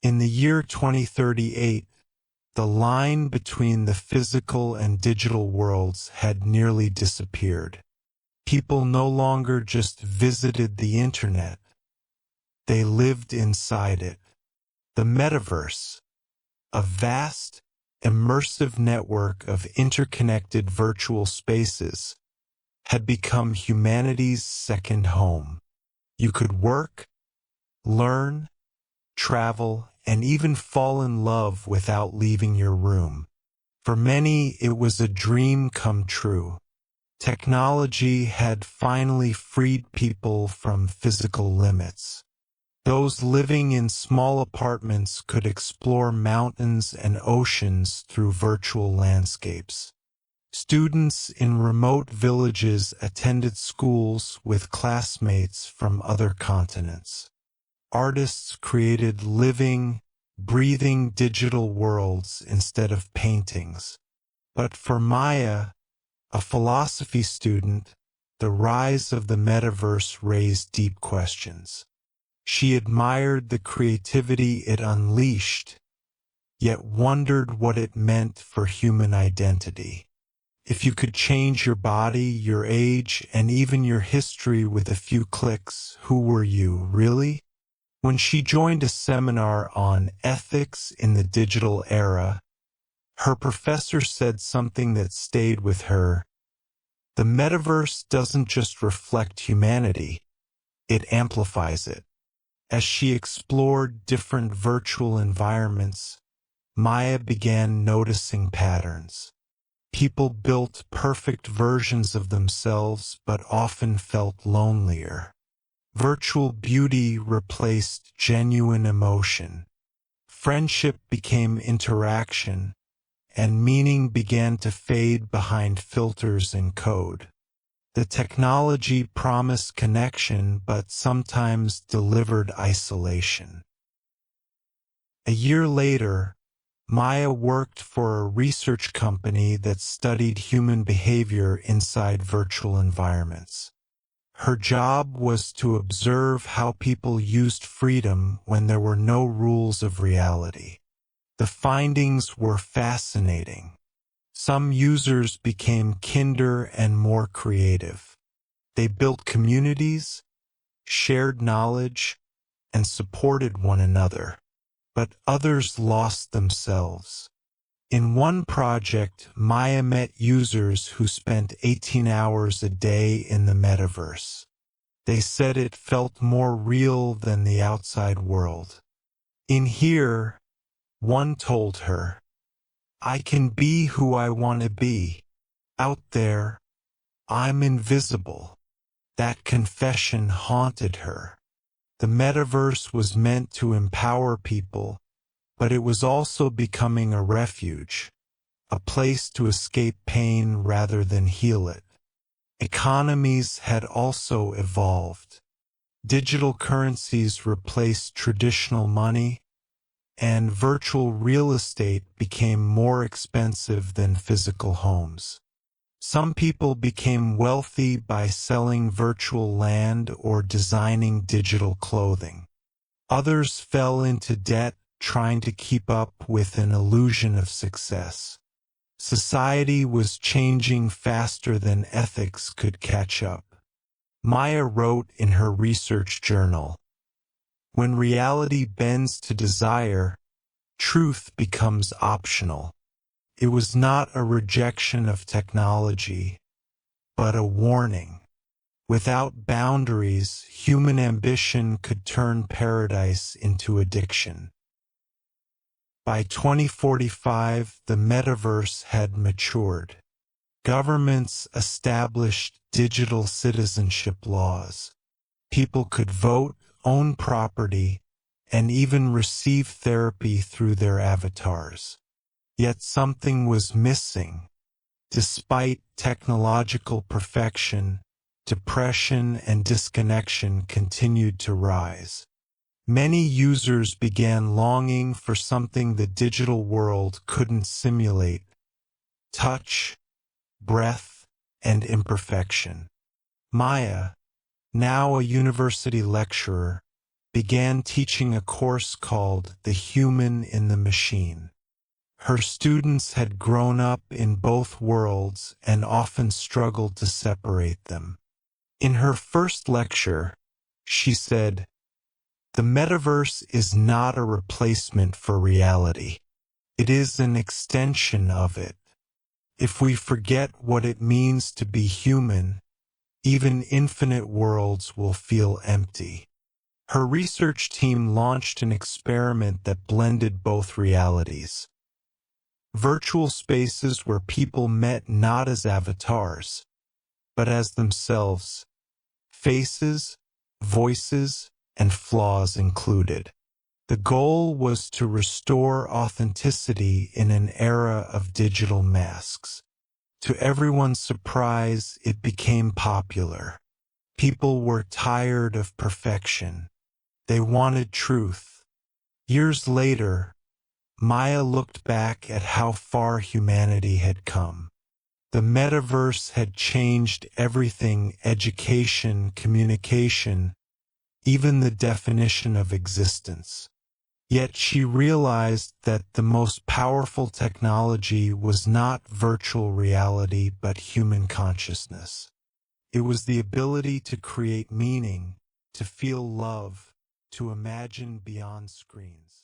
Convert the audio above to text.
In the year 2038, the line between the physical and digital worlds had nearly disappeared. People no longer just visited the internet, they lived inside it. The Metaverse, a vast, immersive network of interconnected virtual spaces, had become humanity's second home. You could work, learn, travel, and even fall in love without leaving your room. For many, it was a dream come true. Technology had finally freed people from physical limits. Those living in small apartments could explore mountains and oceans through virtual landscapes. Students in remote villages attended schools with classmates from other continents. Artists created living, breathing digital worlds instead of paintings. But for Maya, a philosophy student, the rise of the metaverse raised deep questions. She admired the creativity it unleashed, yet wondered what it meant for human identity. If you could change your body, your age, and even your history with a few clicks, who were you, really? When she joined a seminar on ethics in the digital era, her professor said something that stayed with her. The metaverse doesn't just reflect humanity, it amplifies it. As she explored different virtual environments, Maya began noticing patterns. People built perfect versions of themselves but often felt lonelier. Virtual beauty replaced genuine emotion. Friendship became interaction, and meaning began to fade behind filters and code. The technology promised connection but sometimes delivered isolation. A year later, Maya worked for a research company that studied human behavior inside virtual environments. Her job was to observe how people used freedom when there were no rules of reality. The findings were fascinating. Some users became kinder and more creative. They built communities, shared knowledge, and supported one another. But others lost themselves. In one project, Maya met users who spent 18 hours a day in the metaverse. They said it felt more real than the outside world. In here, one told her, "I can be who I want to be. Out there, I'm invisible." That confession haunted her. The metaverse was meant to empower people, but it was also becoming a refuge, a place to escape pain rather than heal it. Economies had also evolved. Digital currencies replaced traditional money, and virtual real estate became more expensive than physical homes. Some people became wealthy by selling virtual land or designing digital clothing. Others fell into debt trying to keep up with an illusion of success. Society was changing faster than ethics could catch up. Maya wrote in her research journal, "When reality bends to desire, truth becomes optional." It was not a rejection of technology, but a warning. Without boundaries, human ambition could turn paradise into addiction. By 2045, the metaverse had matured. Governments established digital citizenship laws. People could vote, own property, and even receive therapy through their avatars. Yet something was missing. Despite technological perfection, depression and disconnection continued to rise. Many users began longing for something the digital world couldn't simulate: touch, breath, and imperfection. Maya, now a university lecturer, began teaching a course called The Human in the Machine. Her students had grown up in both worlds and often struggled to separate them. In her first lecture, she said, "The metaverse is not a replacement for reality. It is an extension of it. If we forget what it means to be human, even infinite worlds will feel empty." Her research team launched an experiment that blended both realities. Virtual spaces where people met not as avatars, but as themselves, faces, voices, and flaws included. The goal was to restore authenticity in an era of digital masks. To everyone's surprise, it became popular. People were tired of perfection. They wanted truth. Years later, Maya looked back at how far humanity had come. The metaverse had changed everything: education, communication, even the definition of existence. Yet she realized that the most powerful technology was not virtual reality but human consciousness. It was the ability to create meaning, to feel love, to imagine beyond screens.